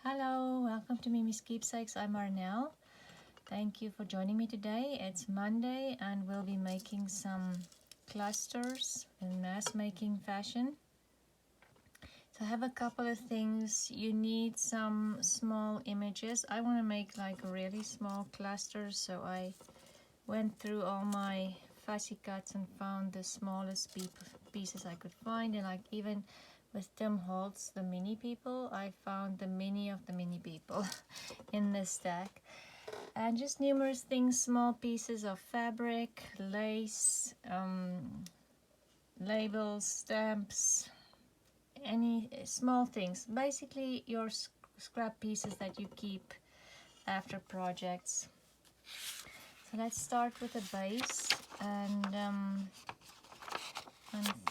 Hello, welcome to Miemie's Keepsakes. I'm Arnell. Thank you for joining me today. It's Monday and we'll be making some clusters in mass making fashion. So I have a couple of things. You need some small images. I want to make like really small clusters, so I went through all my fussy cuts and found the smallest pieces I could find, and like even with Tim Holtz, the mini people, I found the mini of the mini people in this stack. And just numerous things, small pieces of fabric, lace, labels, stamps, any small things. Basically your scrap pieces that you keep after projects. So let's start with a base, and I'm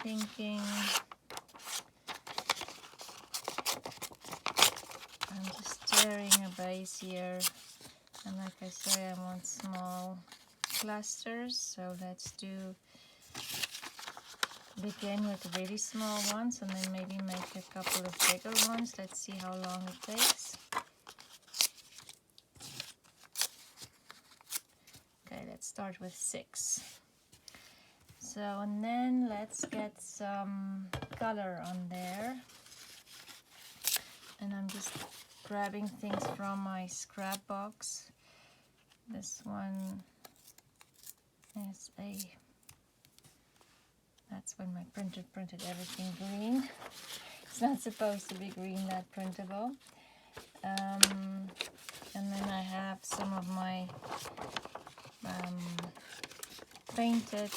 thinking I'm just tearing a base here, and like I say, I want small clusters, so let's begin with really small ones and then maybe make a couple of bigger ones. Let's see how long it takes. Okay, let's start with 6. So, and then let's get some color on there. And I'm just grabbing things from my scrap box. This one is that's when my printer printed everything green. It's not supposed to be green, that printable. And then I have some of my painted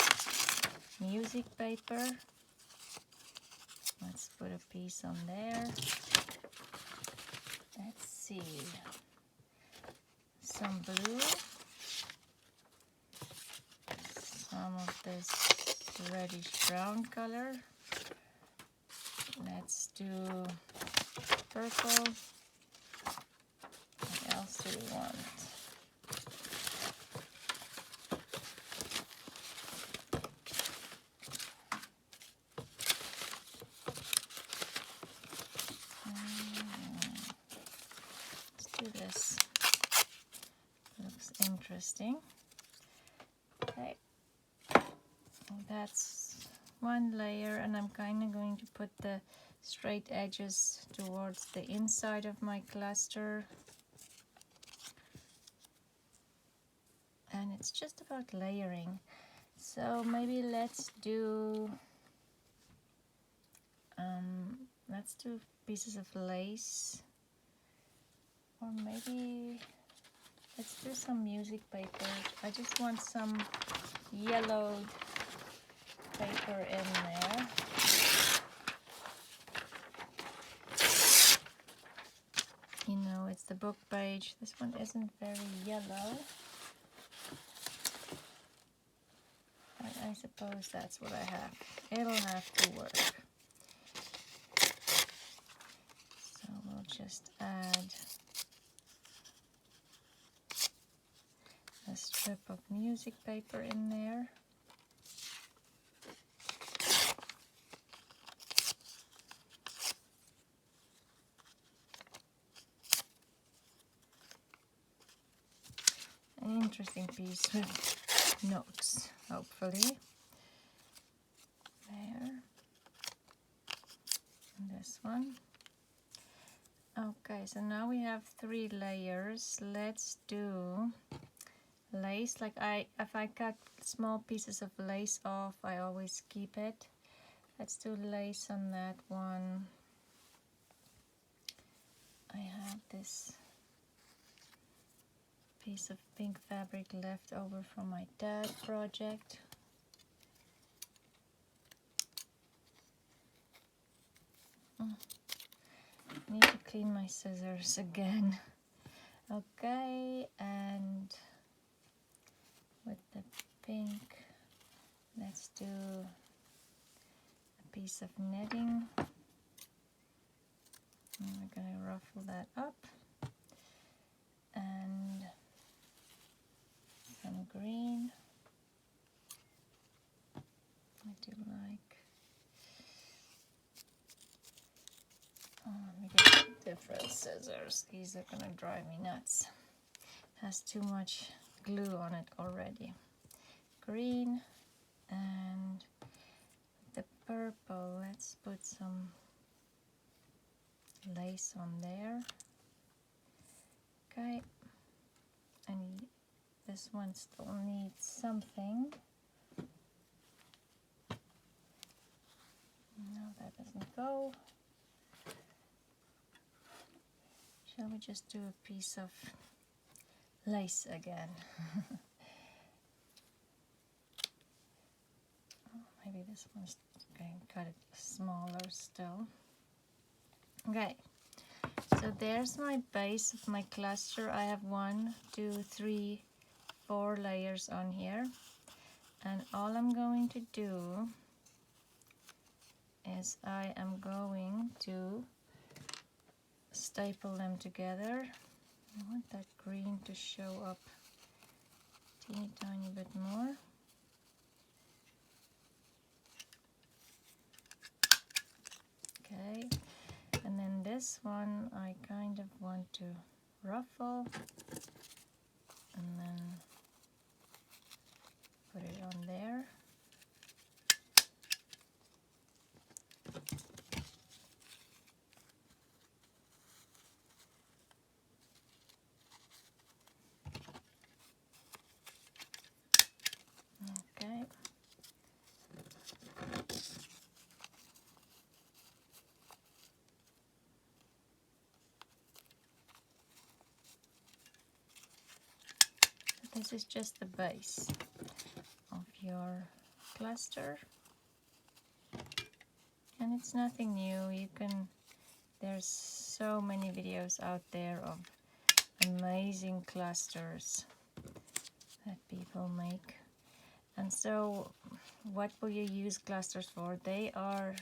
music paper. Let's put a piece on there. Let's see, some blue, some of this reddish brown color. Let's do purple. What else do we want? This looks interesting. Okay, that's one layer, and I'm kind of going to put the straight edges towards the inside of my cluster, and it's just about layering. So maybe let's do pieces of lace. Or maybe let's do some music paper. I just want some yellowed paper in there. You know, it's the book page. This one isn't very yellow. But I suppose that's what I have. It'll have to work. So we'll just add a strip of music paper in there. An interesting piece with notes, hopefully. There. And this one. Okay, so now we have 3 layers. Let's do lace. Like if I cut small pieces of lace off, I always keep it. Let's do lace on that one. I have this piece of pink fabric left over from my dad project. I need to clean my scissors again. Okay, and with the pink, let's do a piece of netting. And we're going to ruffle that up. And some green. I do like, let me get different scissors. These are gonna drive me nuts. Has too much glue on it already. Green and the purple. Let's put some lace on there. Okay, and this one still needs something. No, that doesn't go. Shall we just do a piece of lace again? Maybe this one's going to cut it smaller still. Okay, so there's my base of my cluster. I have 1, 2, 3, 4 layers on here, and all I'm going to do is I am going to staple them together. I want that green to show up a teeny tiny bit more. Okay, and then this one I kind of want to ruffle and then put it on there. Okay. This is just the base of your cluster, and it's nothing new. There's so many videos out there of amazing clusters that people make. And so what will you use clusters for? They are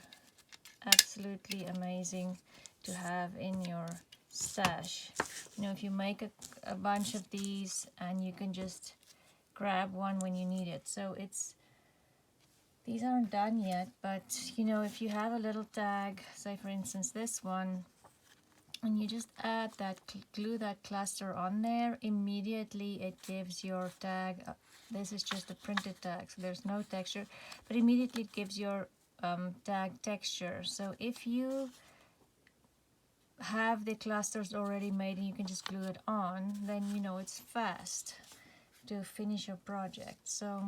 absolutely amazing to have in your stash. You know, if you make a bunch of these, and you can just grab one when you need it. So these aren't done yet, but you know, if you have a little tag, say for instance this one, and you just add that, glue that cluster on there, immediately it gives your tag, this is just a printed tag, so there's no texture, but immediately it gives your tag texture. So if you have the clusters already made and you can just glue it on, then you know it's fast to finish your project. So,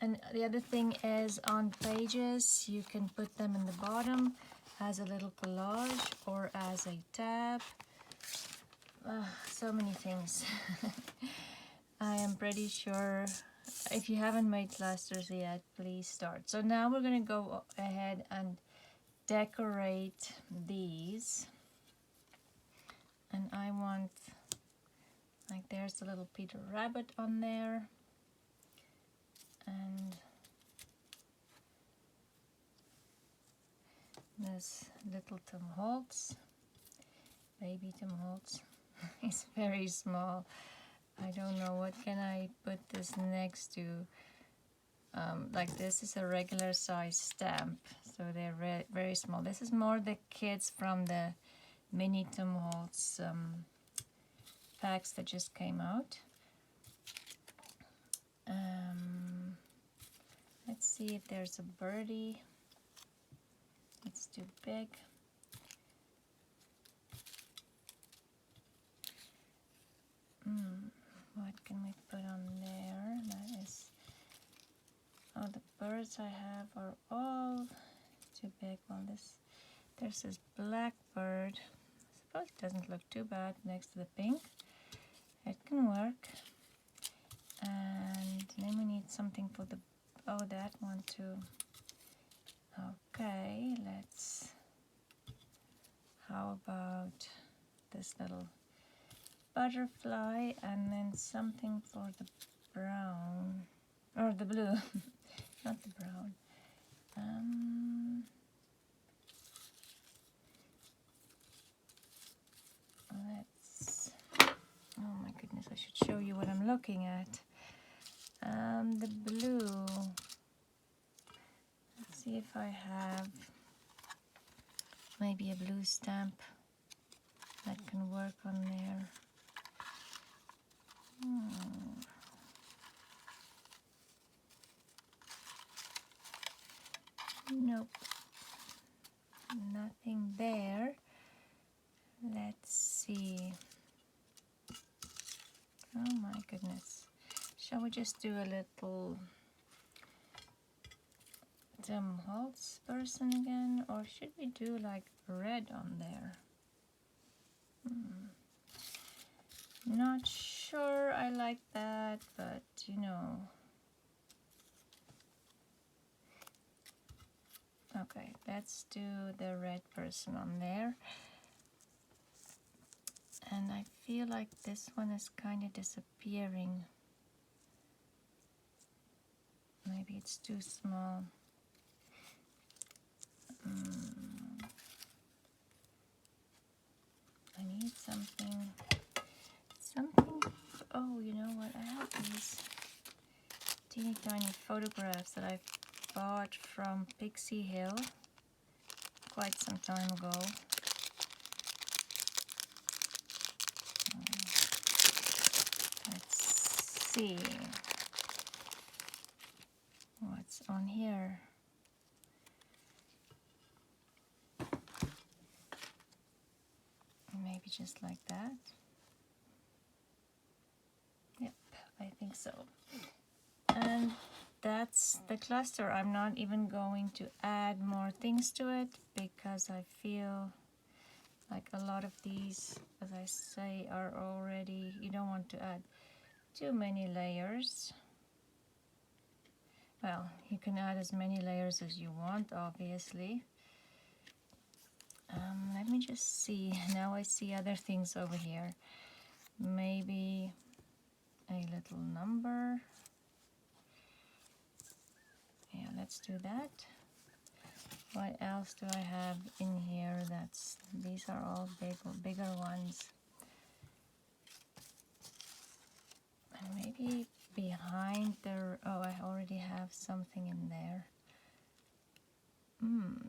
and the other thing is, on pages you can put them in the bottom as a little collage or as a tab. So many things. I am pretty sure if you haven't made clusters yet, please start. So now we're going to go ahead and decorate these. And I want, like, there's a little Peter Rabbit on there, and this little Tom Holtz, baby Tom Holtz. He's very small. I don't know, what can I put this next to? Like, this is a regular size stamp, so they're very small. This is more the kids from the mini Tom Holtz packs that just came out. Let's see if there's a birdie. It's too big. What can we put on there? That is, oh, the birds I have are all too big. Well, there's this blackbird. I suppose it doesn't look too bad next to the pink. It can work. And then we need something for the, oh, that one too. Okay, how about this little butterfly, and then something for the brown, or the blue, not the brown. Oh my goodness, I should show you what I'm looking at. The blue. Let's see if I have maybe a blue stamp. that can work on there. Nope, nothing there. Let's see. Oh my goodness. Shall we just do a little Tim Holtz person again, or should we do like red on there? Not sure I like that, but you know. Okay, let's do the red person on there. And I feel like this one is kind of disappearing. Maybe it's too small. I need something. Oh, you know what? I have these teeny tiny photographs that I bought from Pixie Hill quite some time ago. Let's see what's on here. Maybe just like that. Yep, I think so. And that's the cluster. I'm not even going to add more things to it because I feel like a lot of these, as I say, are already, you don't want to add too many layers. Well, you can add as many layers as you want, obviously. Let me just see. Now I see other things over here. Maybe a little number. Yeah, let's do that. What else do I have in here? These are all bigger ones. And maybe behind the, oh, I already have something in there.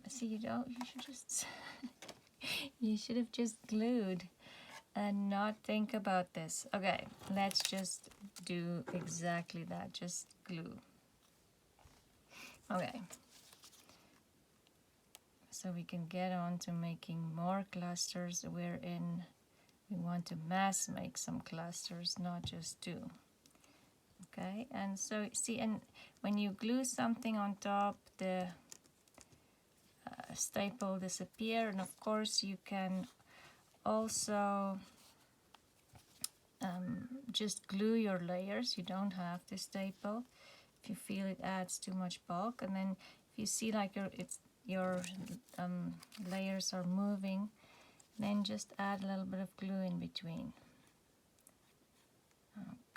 See, you should just, you should have just glued and not think about this. Okay, let's just do exactly that, just glue. Okay. So we can get on to making more clusters wherein we want to mass make some clusters, not just two. Okay, and so see, and when you glue something on top, the staple disappear, and of course you can also just glue your layers. You don't have to staple if you feel it adds too much bulk. And then if you see like your layers are moving, then just add a little bit of glue in between.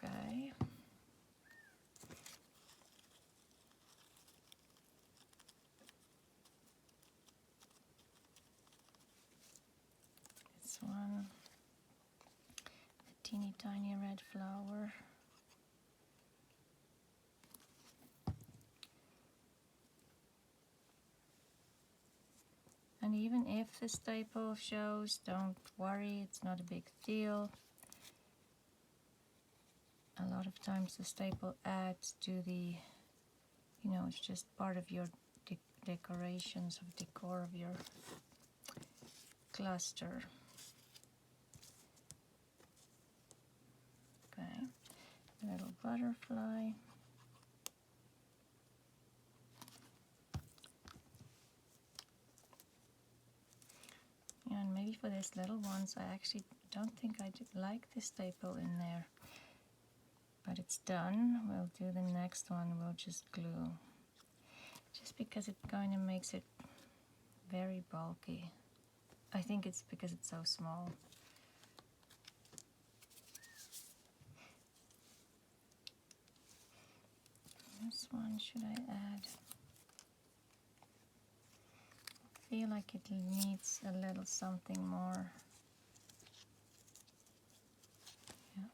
Okay. This one, a teeny tiny red flower. And even if the staple shows, don't worry, it's not a big deal. A lot of times the staple adds to the, you know, it's just part of your decorations, of decor of your cluster. Okay, a little butterfly. And maybe for these little ones, I actually don't think I like the staple in there. But it's done. We'll do the next one. We'll just glue. Just because it kind of makes it very bulky. I think it's because it's so small. This one, should I add? I feel like it needs a little something more. Yeah.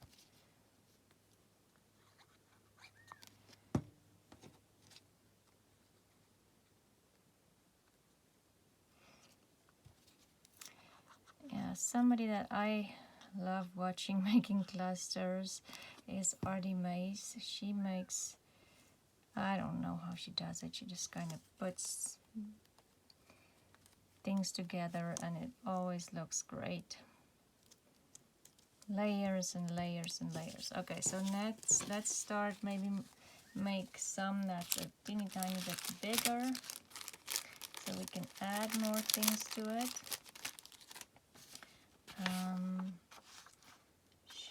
Yeah, Somebody that I love watching making clusters is Artymaze. She makes, I don't know how she does it. She just kind of puts things together and it always looks great. Layers and layers and layers. Okay, so let's start, maybe make some that's a teeny tiny bit bigger so we can add more things to it.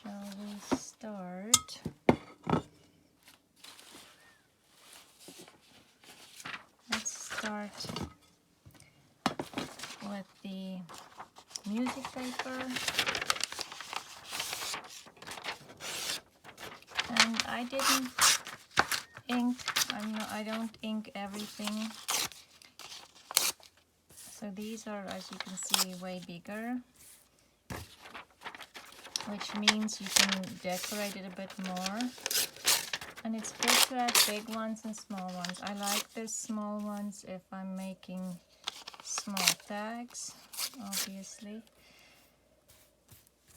Shall we start? Let's start with the music paper. And I didn't ink, I don't ink everything. So these are, as you can see, way bigger, which means you can decorate it a bit more. And it's good to have big ones and small ones. I like the small ones if I'm making small tags, obviously.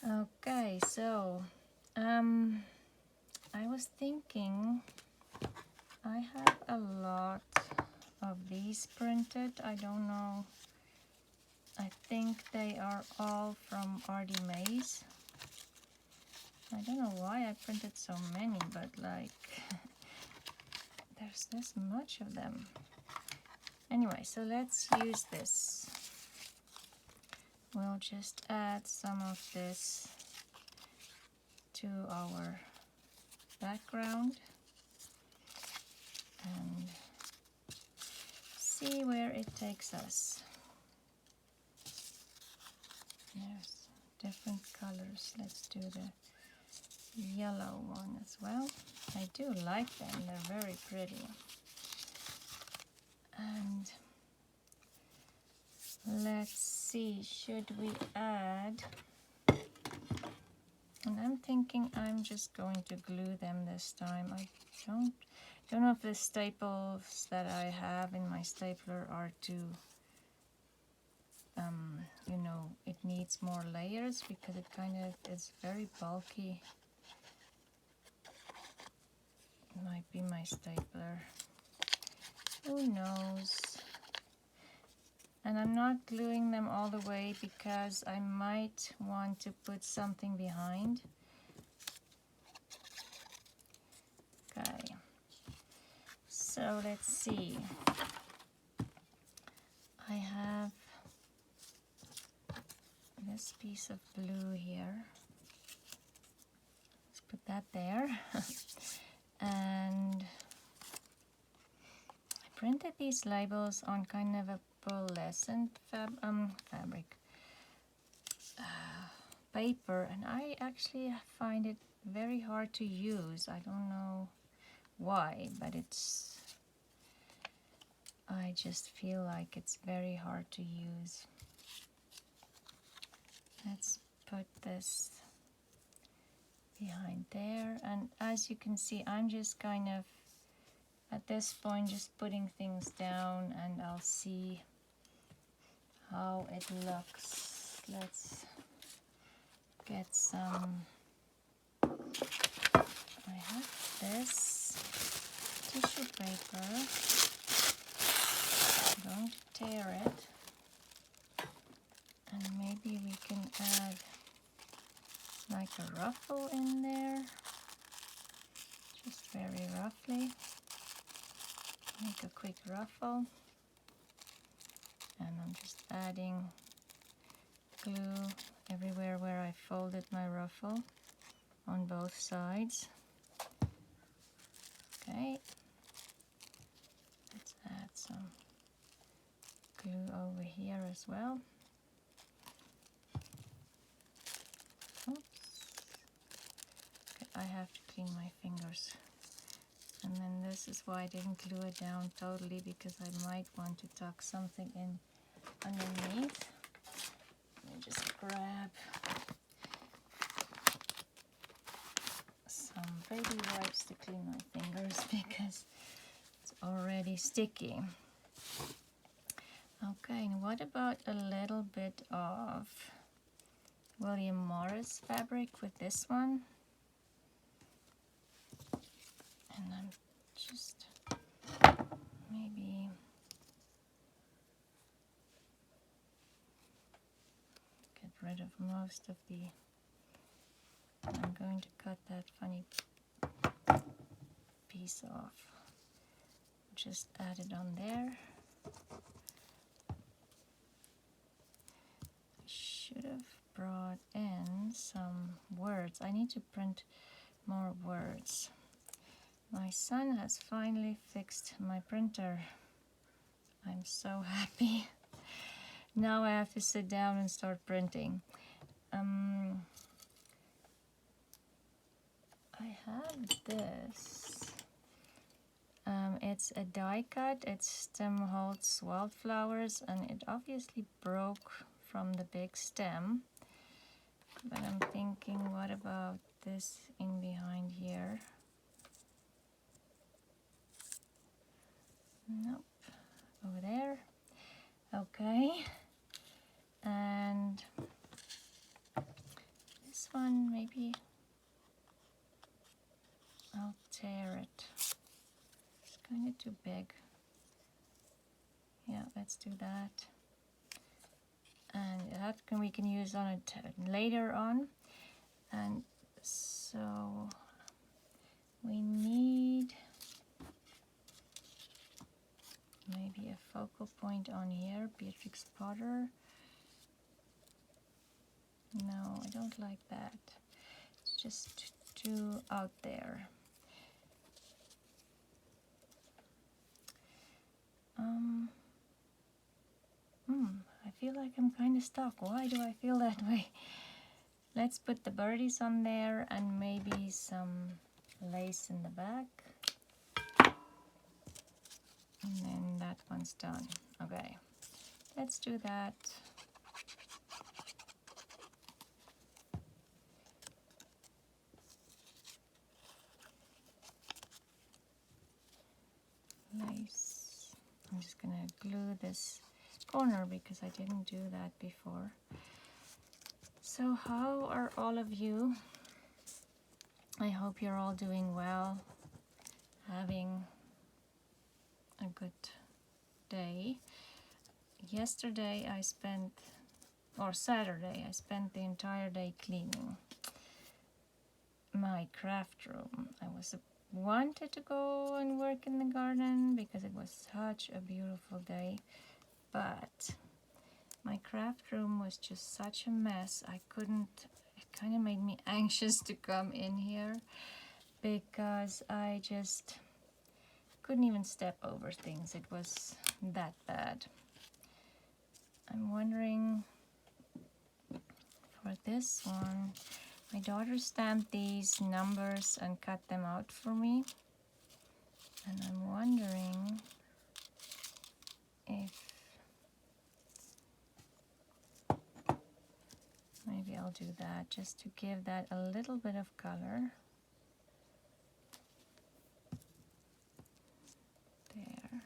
Okay, so I was thinking I have a lot of these printed. I don't know. I think they are all from Artymaze. I don't know why I printed so many, but like there's this much of them. Anyway, so let's use this. We'll just add some of this to our background and see where it takes us. There's different colors. Let's do the yellow one as well. I do like them, they're very pretty. And let's see, should we add, and I'm thinking I'm just going to glue them this time. I don't know if the staples that I have in my stapler are too, you know, it needs more layers because it kind of is very bulky. It might be my stapler. Who knows? And I'm not gluing them all the way because I might want to put something behind. Okay. So let's see. I have this piece of blue here. Let's put that there. And I printed these labels on kind of a pearlescent fabric paper, and I actually find it very hard to use. I don't know why, but I just feel like it's very hard to use. Let's put this behind there, and as you can see, I'm just kind of at this point just putting things down, and I'll see how it looks. Let's get some, I have this tissue paper. I'm going to tear it, and maybe we can add like a ruffle in there, just very roughly. Make a quick ruffle, and I'm just adding glue everywhere where I folded my ruffle on both sides. Okay, let's add some glue over here as well. Oops. Okay, I have to clean my fingers. And then this is why I didn't glue it down totally, because I might want to tuck something in underneath. Let me just grab some baby wipes to clean my fingers because it's already sticky. Okay, and what about a little bit of William Morris fabric with this one. And I'm just maybe get rid of most of the, I'm going to cut that funny piece off. Just add it on there. I should have brought in some words. I need to print more words. My son has finally fixed my printer. I'm so happy. Now I have to sit down and start printing. I have this. It's a die cut. Its stem holds wildflowers, and it obviously broke from the big stem. But I'm thinking, what about this in behind here? Nope. Over there. Okay. And this one, maybe I'll tear it. It's kind of too big. Yeah, let's do that. And that we can use on it later on. And so we need maybe a focal point on here. Beatrix Potter. No, I don't like that. It's just too out there. I feel like I'm kind of stuck. Why do I feel that way? Let's put the birdies on there and maybe some lace in the back. And then that one's done. Okay, let's do that. Lace. I'm just gonna glue this corner because I didn't do that before. So how are all of you? I hope you're all doing well, having a good day. Yesterday I spent, or Saturday, I spent the entire day cleaning my craft room. I wanted to go and work in the garden because it was such a beautiful day, but my craft room was just such a mess. I couldn't, it kind of made me anxious to come in here because I just couldn't even step over things. It was that bad. I'm wondering for this one, my daughter stamped these numbers and cut them out for me. And I'm wondering if maybe I'll do that just to give that a little bit of color. There.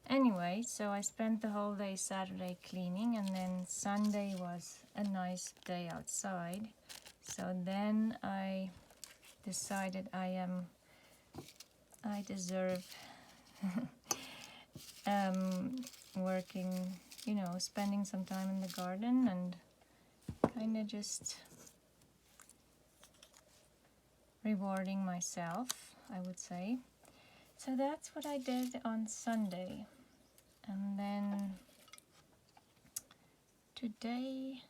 Anyway, so I spent the whole day Saturday cleaning, and then Sunday was a nice day outside. So then I decided I deserve working, you know, spending some time in the garden and kind of just rewarding myself, I would say. So that's what I did on Sunday. And then today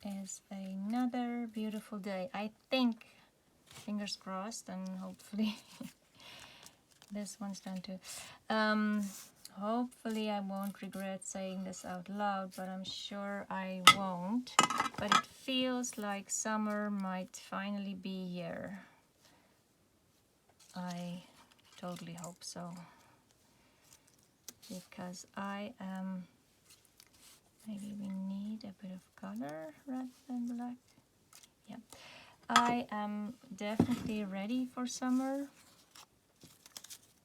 is another beautiful day. I think, fingers crossed, and hopefully this one's done too. Hopefully I won't regret saying this out loud, but I'm sure I won't. But it feels like summer might finally be here. I totally hope so. Because I am, maybe we need a bit of color rather than black. Yeah, I am definitely ready for summer.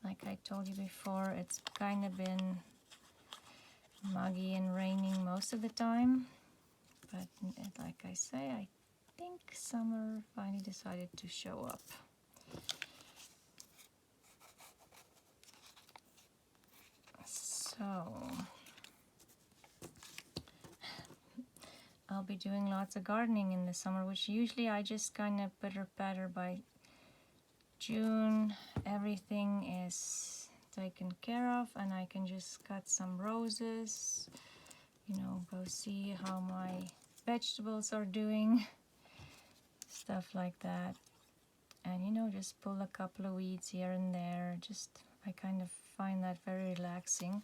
Like I told you before, it's kind of been muggy and raining most of the time, But like I say, I think summer finally decided to show up. So I'll be doing lots of gardening in the summer, which usually I just kind of pitter-patter by June. Everything is taken care of and I can just cut some roses, you know, go see how my vegetables are doing, stuff like that. And you know, just pull a couple of weeds here and there. Just, I kind of find that very relaxing.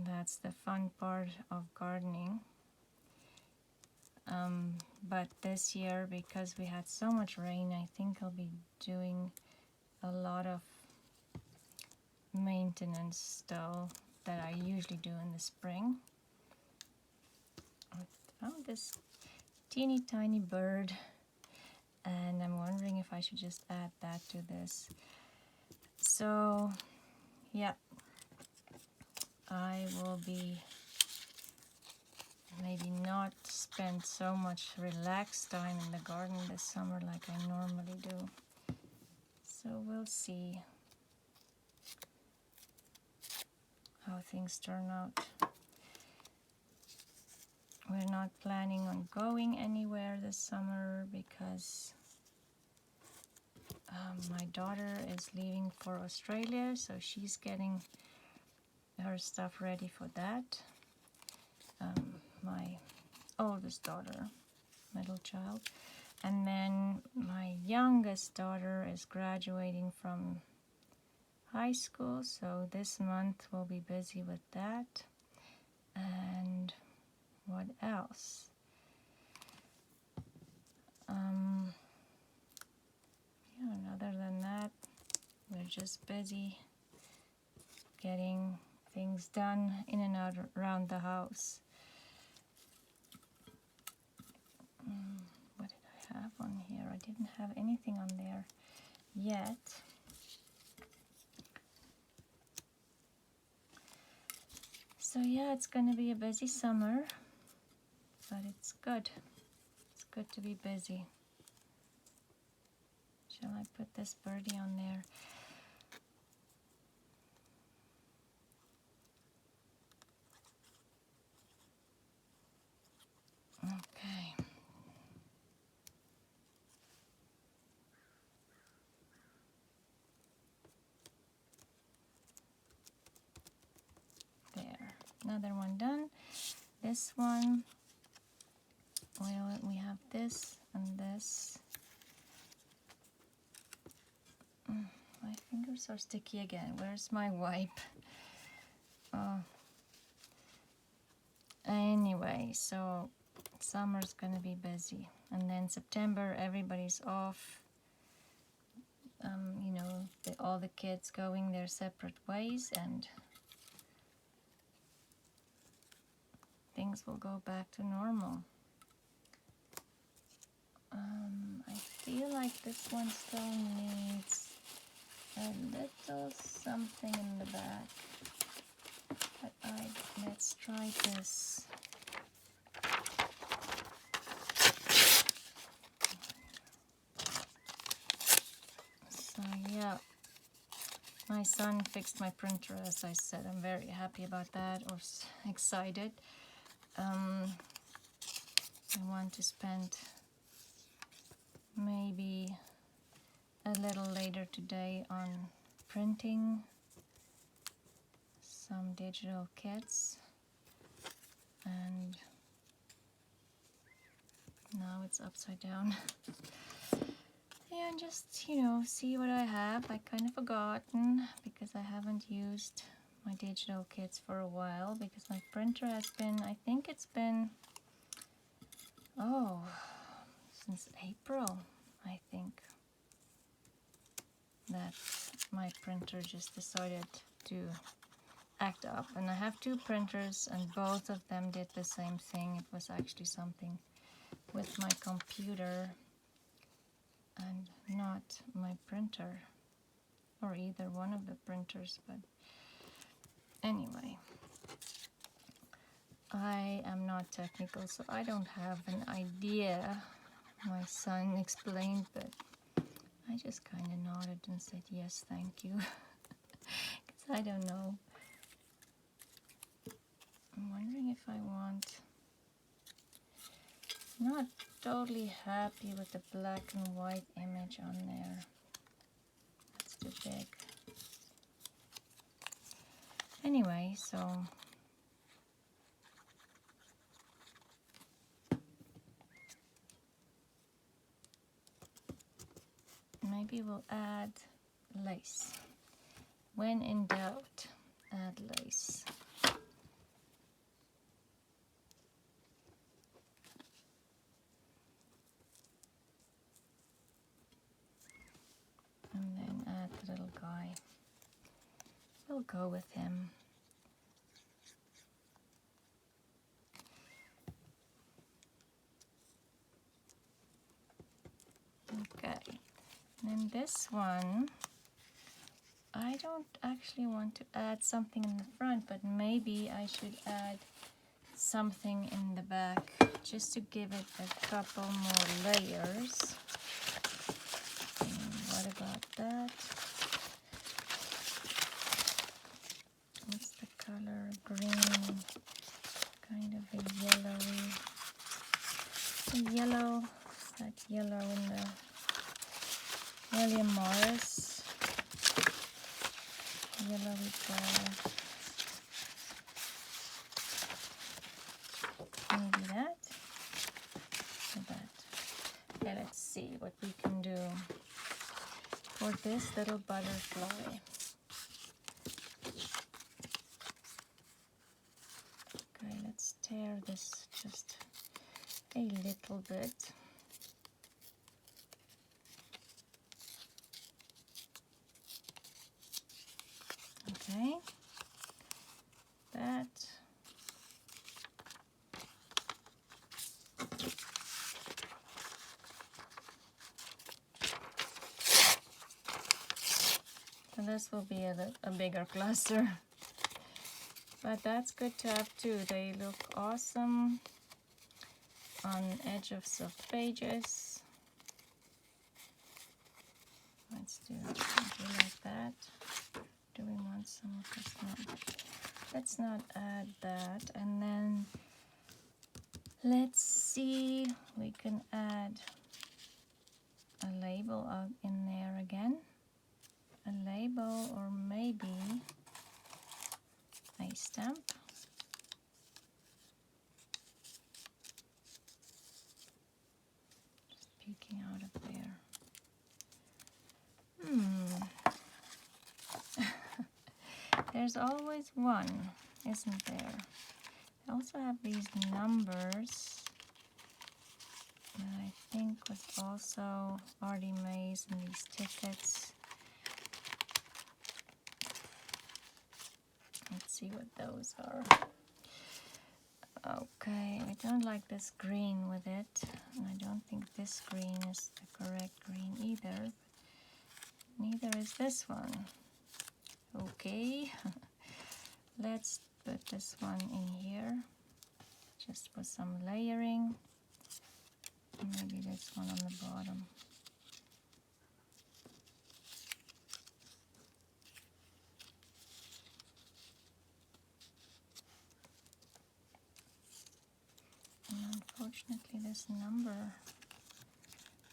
That's the fun part of gardening. But this year, because we had so much rain, I think I'll be doing a lot of maintenance still that I usually do in the spring. I found this teeny tiny bird and I'm wondering if I should just add that to this. So yeah, I will be maybe not spend so much relaxed time in the garden this summer like I normally do. So we'll see how things turn out. We're not planning on going anywhere this summer because my daughter is leaving for Australia, so she's getting her stuff ready for that. My oldest daughter, middle child, and then my youngest daughter is graduating from high school, so this month we'll be busy with that. And what else? Yeah, and other than that, we're just busy getting things done in and out around the house. What did I have on here? I didn't have anything on there yet. So yeah, it's gonna be a busy summer, but it's good. It's good to be busy. Shall I put this birdie on there? Okay. There. Another one done. This one, well, we have this and this. My fingers are sticky again. Where's my wipe? Anyway, so summer's gonna be busy, and then September everybody's off. You know, all the kids going their separate ways, and things will go back to normal. I feel like this one still needs a little something in the back, but let's try this. So yeah, my son fixed my printer, as I said. I'm very happy about that, or excited. I want to spend maybe a little later today on printing some digital kits, and now it's upside down. Yeah, and just, you know, see what I have. I kind of forgotten because I haven't used my digital kits for a while, because my printer has been, I think it's been, since April, I think, that my printer just decided to act up. And I have two printers and both of them did the same thing. It was actually something with my computer and not my printer, or either one of the printers. But anyway, I am not technical, so I don't have an idea. My son explained, but I just kind of nodded and said, yes, thank you. Because I don't know. I'm wondering if I want... Not totally happy with the black and white image on there. That's too big. Anyway, so... maybe we'll add lace. When in doubt, add lace. And then add the little guy. We'll go with him. Okay. And then this one, I don't actually want to add something in the front, but maybe I should add something in the back just to give it a couple more layers. And what about that? What's the color? Green, kind of a yellowy. A yellow, that yellow in the William Morris. Yellowy color. Maybe that or that. Okay, let's see what we can do for this little butterfly. Okay, let's tear this just a little bit. Okay, that. So this will be a bigger cluster, but that's good to have too. They look awesome on edge of some pages. Let's do like that. Do we want some of this? No. Let's not add that. And then let's see, we can add a label out in there again. A label or maybe a stamp. Just peeking out of there. There's always one, isn't there? I also have these numbers that I think was also Artymaze and these tickets. Let's see what those are. Okay, I don't like this green with it, and I don't think this green is the correct green either. Neither is this one. Okay, let's put this one in here, just for some layering. And maybe this one on the bottom. And unfortunately this number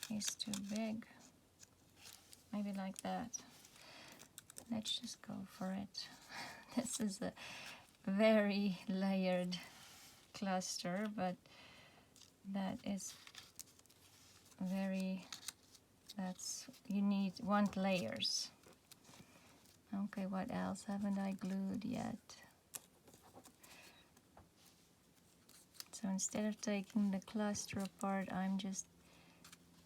is too big. Maybe like that. Let's just go for it. This is a very layered cluster, but that is very, you want layers. Okay, what else haven't I glued yet? So instead of taking the cluster apart, I'm just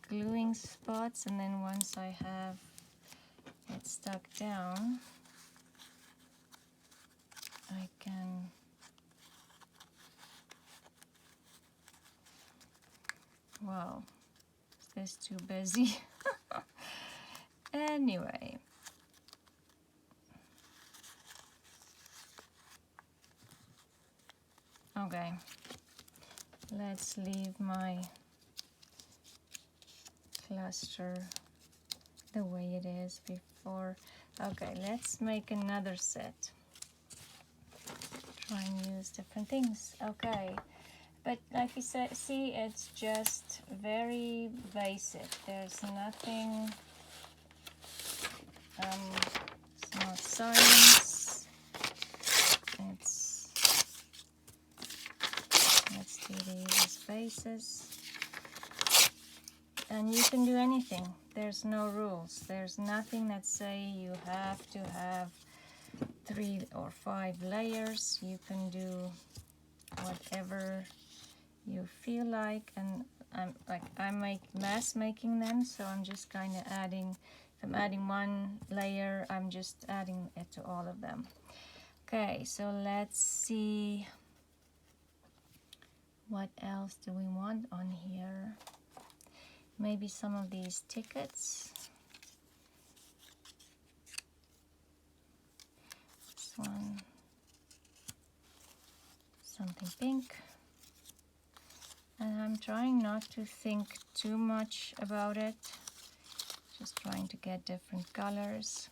gluing spots, and then once I have it stuck down, I can wow, is this too busy? Anyway, Okay, let's leave my cluster the way it is before. Okay, let's make another set. Try and use different things. Okay, but like you said, see, it's just very basic. There's nothing, it's not science. Let's do these as bases. And you can do anything. There's no rules. There's nothing that say you have to have 3 or 5 layers. You can do whatever you feel like, and I'm mass making them, so I'm just kind of adding. If I'm adding 1 layer, I'm just adding it to all of them. Okay, so let's see what else do we want on here. Maybe some of these tickets. This one, something pink. And I'm trying not to think too much about it. Just trying to get different colors.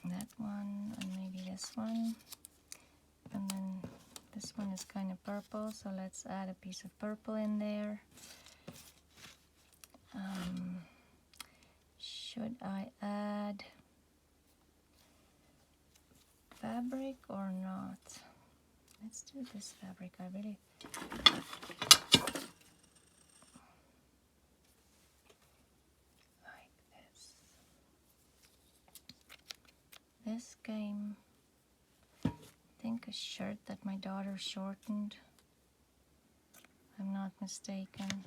That one, and maybe this one. And then this one is kind of purple, so let's add a piece of purple in there. Should I add fabric or not? Let's do this fabric. I really like this. This came, I think, a shirt that my daughter shortened. I'm not mistaken.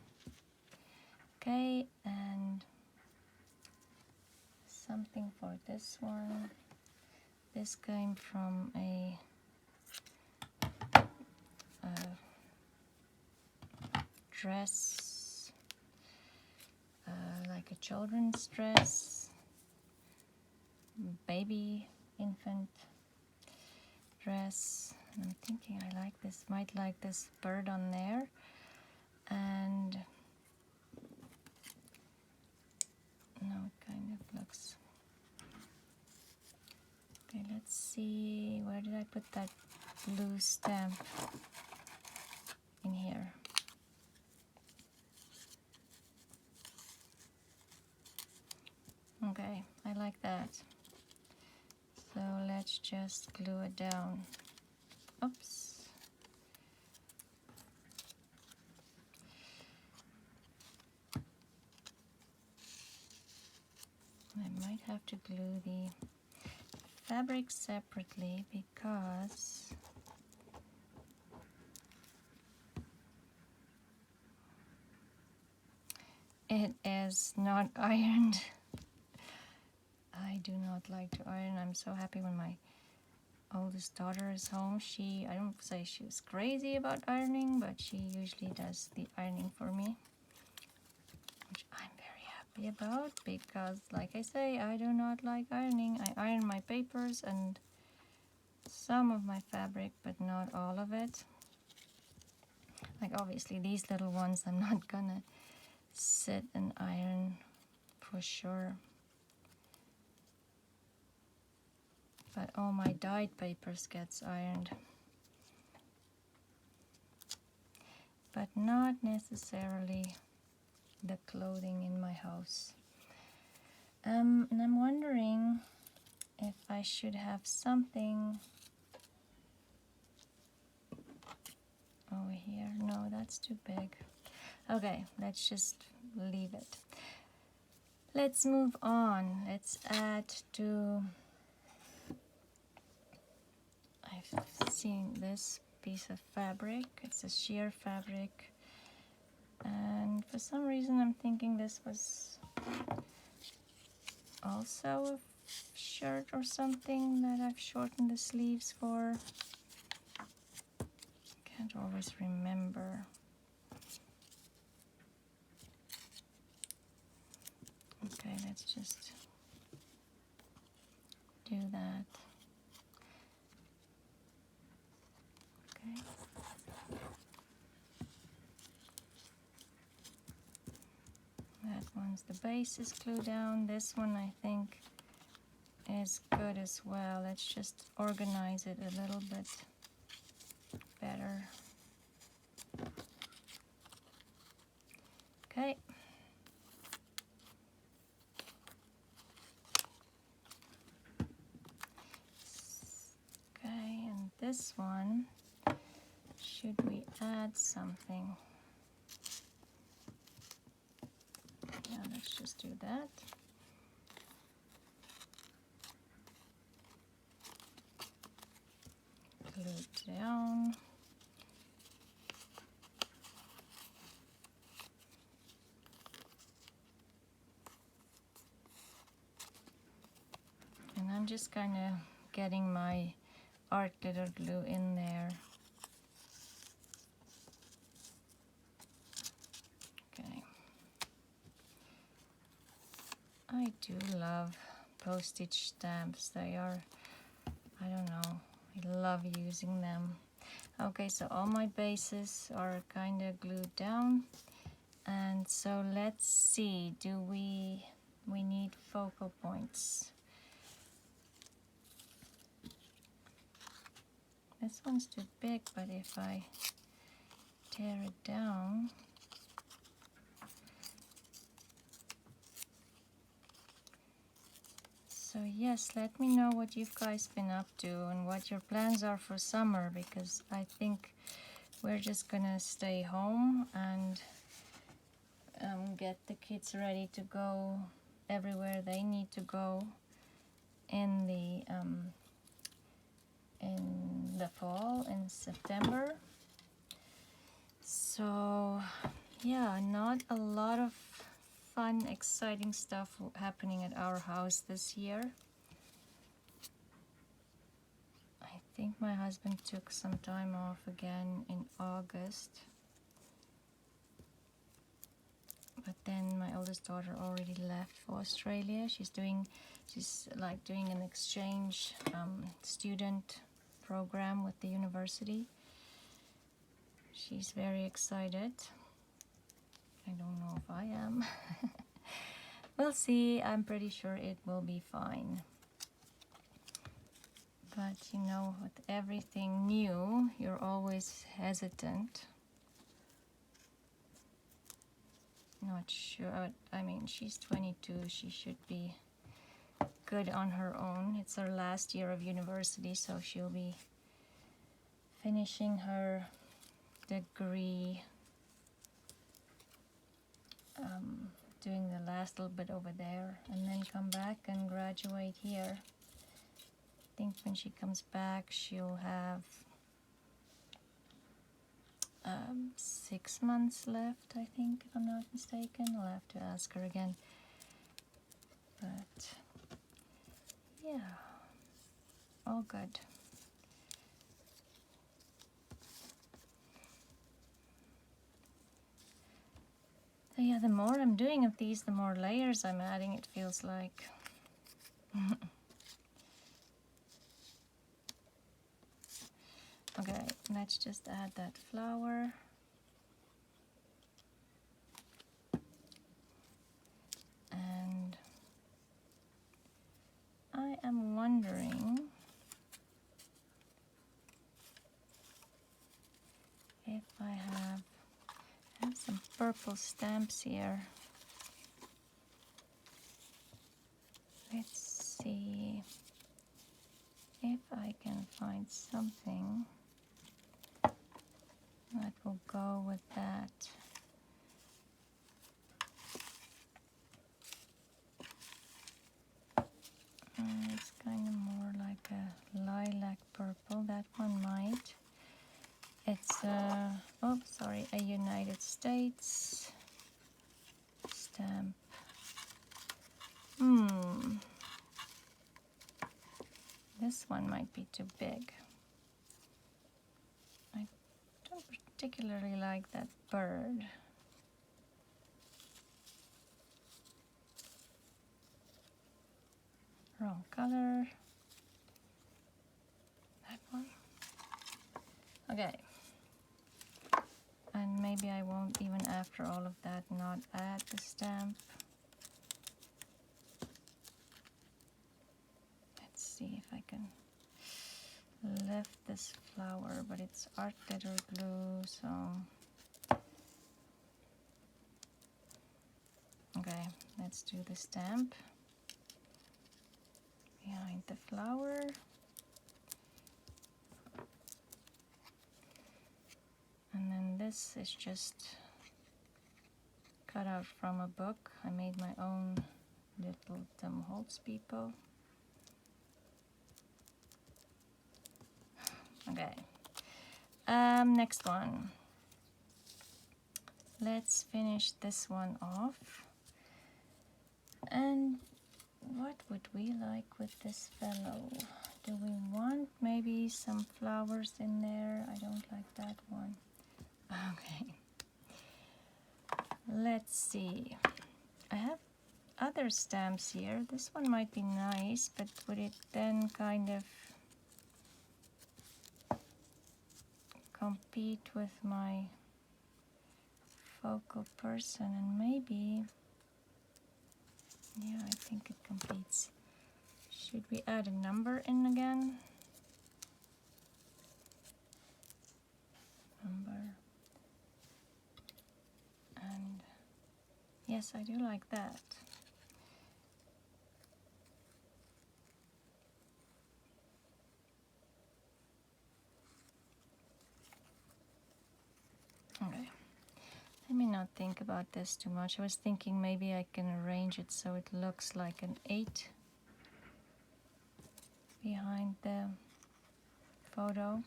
Okay, and something for this one. This came from a dress, like a children's dress, baby, infant dress. And I'm thinking I like this, might like this bird on there. And no, it kind of looks. Okay, let's see, where did I put that blue stamp? In here. Okay, I like that. So let's just glue it down. Oops. I might have to glue the fabric separately because it is not ironed. I do not like to iron. I'm so happy when my oldest daughter is home. I don't say she's crazy about ironing, but she usually does the ironing for me, which I'm very happy about because, like I say, I do not like ironing. I iron my papers and some of my fabric, but not all of it. Like obviously these little ones I'm not gonna sit and iron for sure. But all my dyed papers gets ironed. But not necessarily the clothing in my house. And I'm wondering if I should have something over here. No, that's too big. Okay, let's just leave it. Let's move on. Let's add to... I've seen this piece of fabric. It's a sheer fabric. And for some reason I'm thinking this was also a shirt or something that I've shortened the sleeves for. Can't always remember. Okay, let's just do that. That one's the base is glued down. This one I think is good as well. Let's just organize it a little bit better. Okay. Okay, and this one, should we add something? Yeah, let's just do that. Glue it down. And I'm just kind of getting my art glitter glue in there. Okay. I do love postage stamps. They are, I don't know, I love using them. Okay, so all my bases are kind of glued down. And so let's see, do we need focal points. This one's too big, but if I tear it down, so yes, let me know what you guys been up to and what your plans are for summer, because I think we're just gonna stay home and get the kids ready to go everywhere they need to go in the fall, in September. So yeah, not a lot of fun, exciting stuff happening at our house this year. I think my husband took some time off again in August. But then my oldest daughter already left for Australia. She's like doing an exchange student program with the university. She's very excited. I don't know if I am. We'll see. I'm pretty sure it will be fine. But you know, with everything new, you're always hesitant. Not sure. I mean, she's 22. She should be good on her own. It's her last year of university, so she'll be finishing her degree, doing the last little bit over there, and then come back and graduate here. I think when she comes back, she'll have 6 months left, I think, if I'm not mistaken. I'll have to ask her again. But yeah, all good. So yeah, the more I'm doing of these, the more layers I'm adding, it feels like. Okay, let's just add that flower. And I am wondering if I have some purple stamps here. Let's see if I can find something that will go with that. It's kind of more like a lilac purple. That one might. It's a United States stamp. This one might be too big. I don't particularly like that bird. Wrong color. That one. Okay. And maybe I won't even after all of that not add the stamp. Let's see if I can lift this flower, but it's art glitter glue, so okay, let's do the stamp behind the flower. And then this is just cut out from a book. I made my own little Tim Holtz people. Okay, next one. Let's finish this one off. And what would we like with this fellow? Do we want maybe some flowers in there? I don't like that one. Okay. Let's see. I have other stamps here. This one might be nice, but would it then kind of compete with my focal person? And maybe, yeah, I think it competes. Should we add a number in again? Number. And yes, I do like that. Okay. Let me not think about this too much. I was thinking maybe I can arrange it so it looks like an 8 behind the photo.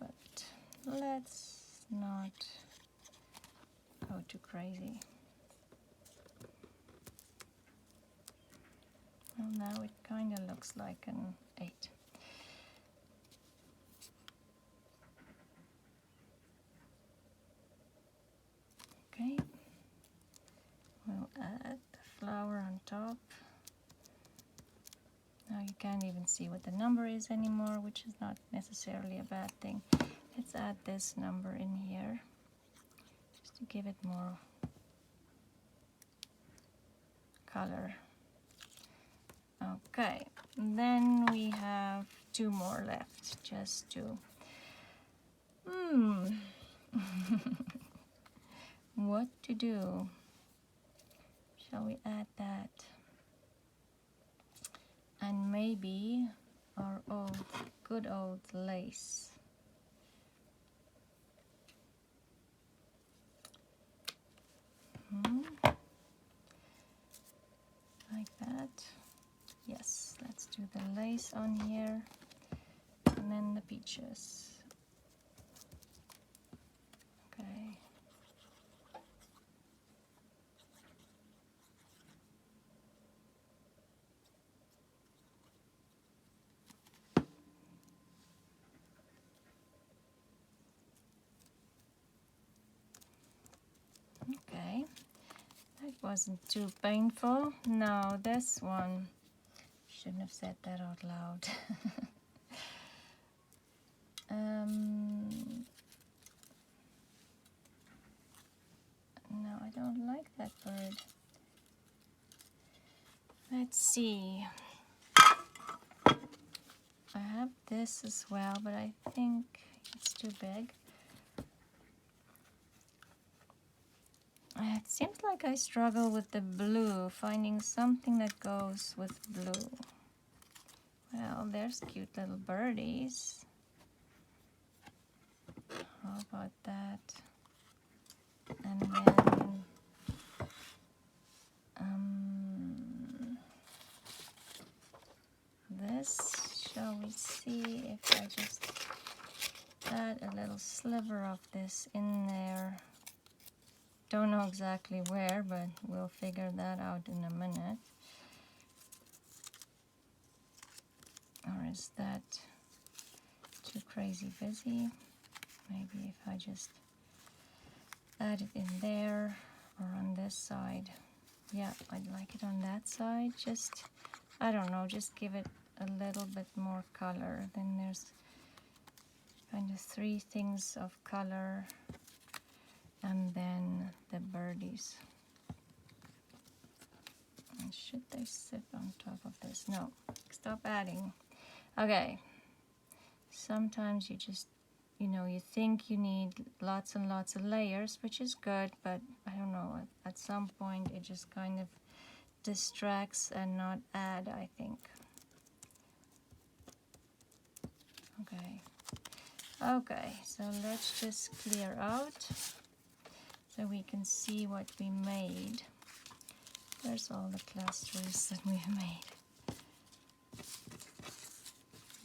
But let's not go too crazy. Well, now it kind of looks like an 8. Okay, we'll add the flower on top. Now you can't even see what the number is anymore, which is not necessarily a bad thing. Let's add this number in here, just to give it more color. Okay, then we have 2 more left, just 2. What to do? Shall we add that? And maybe our good old lace. Like that. Yes, let's do the lace on here, and then the peaches. Okay. Okay, that wasn't too painful. Now this one, shouldn't have said that out loud. No, I don't like that bird. Let's see. I have this as well, but I think it's too big. It seems like I struggle with the blue, finding something that goes with blue. Well, there's cute little birdies. How about that? And then this, shall we see if I just add a little sliver of this in there. Don't know exactly where, but we'll figure that out in a minute. Or is that too crazy busy? Maybe if I just add it in there or on this side. Yeah, I'd like it on that side. Just, I don't know, just give it a little bit more color. Then there's kind of 3 things of color and then the birdies. And should they sit on top of this? No, stop adding. Okay, sometimes you just, you know, you think you need lots and lots of layers, which is good, but I don't know, at some point it just kind of distracts and not add, I think. Okay, so let's just clear out so we can see what we made. There's all the clusters that we've made.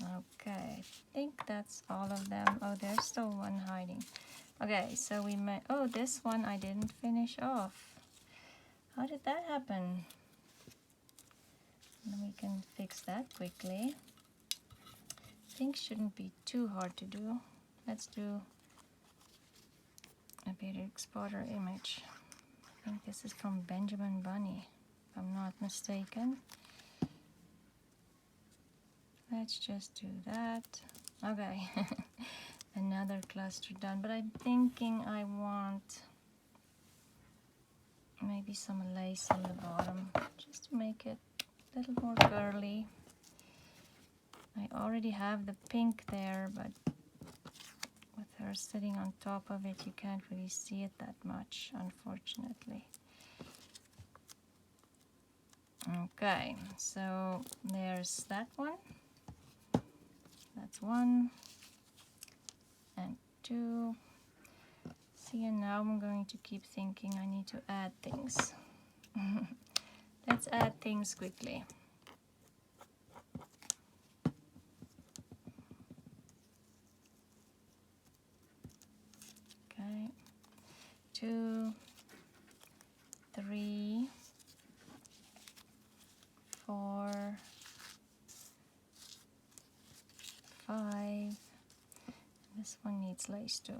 Okay, I think that's all of them. Oh, there's still one hiding. Okay, so we made, oh, this one I didn't finish off. How did that happen? And we can fix that quickly. Things shouldn't be too hard to do. Let's do a bit exporter image. I think this is from Benjamin Bunny, if I'm not mistaken. Let's just do that. Okay, another cluster done, but I'm thinking I want maybe some lace on the bottom, just to make it a little more girly. I already have the pink there, but with her sitting on top of it, you can't really see it that much, unfortunately. Okay, so there's that one. That's one and two. See, and now I'm going to keep thinking I need to add things. Let's add things quickly. Okay, 2, 3, 4, 5. This one needs lace too.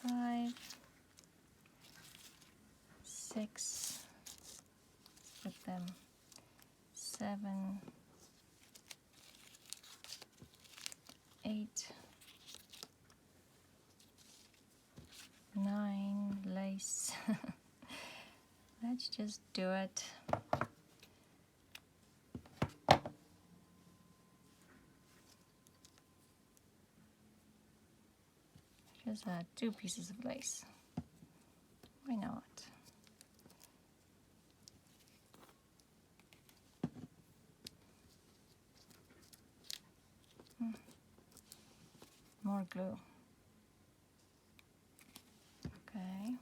Five, 6, put them 7, 8, 9 lace. Let's just do it. Just add 2 pieces of lace. Why not? More glue. Okay.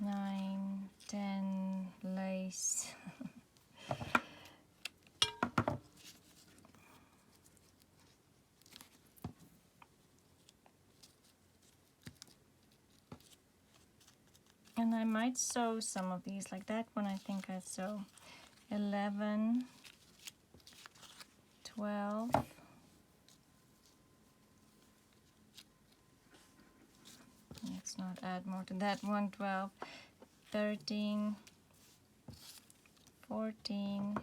Nine, 10 lace. And I might sew some of these, like that one I think I sew. 11, 12, let's not add more to that one, 12, 13, 14,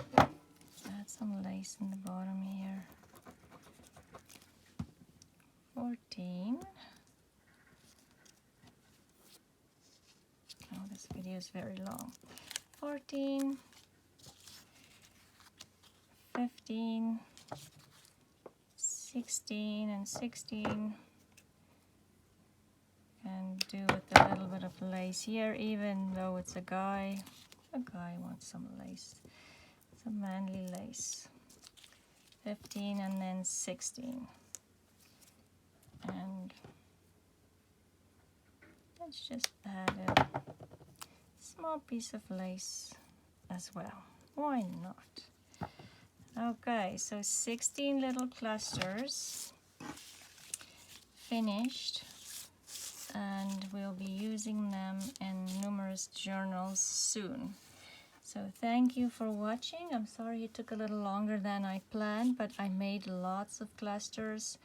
add some lace in the bottom here, 14. Oh, this video is very long. 14, 15, 16 and 16. And do with a little bit of lace here, even though it's a guy. A guy wants some lace. Some manly lace. 15 and then 16. And let's just add a small piece of lace as well. Why not? Okay, so 16 little clusters finished, and we'll be using them in numerous journals soon. So thank you for watching. I'm sorry it took a little longer than I planned, but I made lots of clusters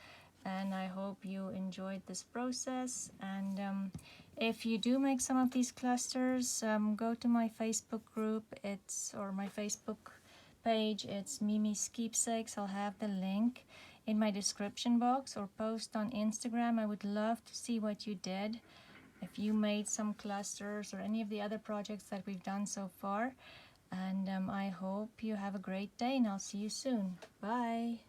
and I hope you enjoyed this process. And if you do make some of these clusters, go to my Facebook group, or my Facebook page. It's Miemie's Keepsakes. I'll have the link in my description box, or post on Instagram. I would love to see what you did, if you made some clusters or any of the other projects that we've done so far. And I hope you have a great day, and I'll see you soon. Bye.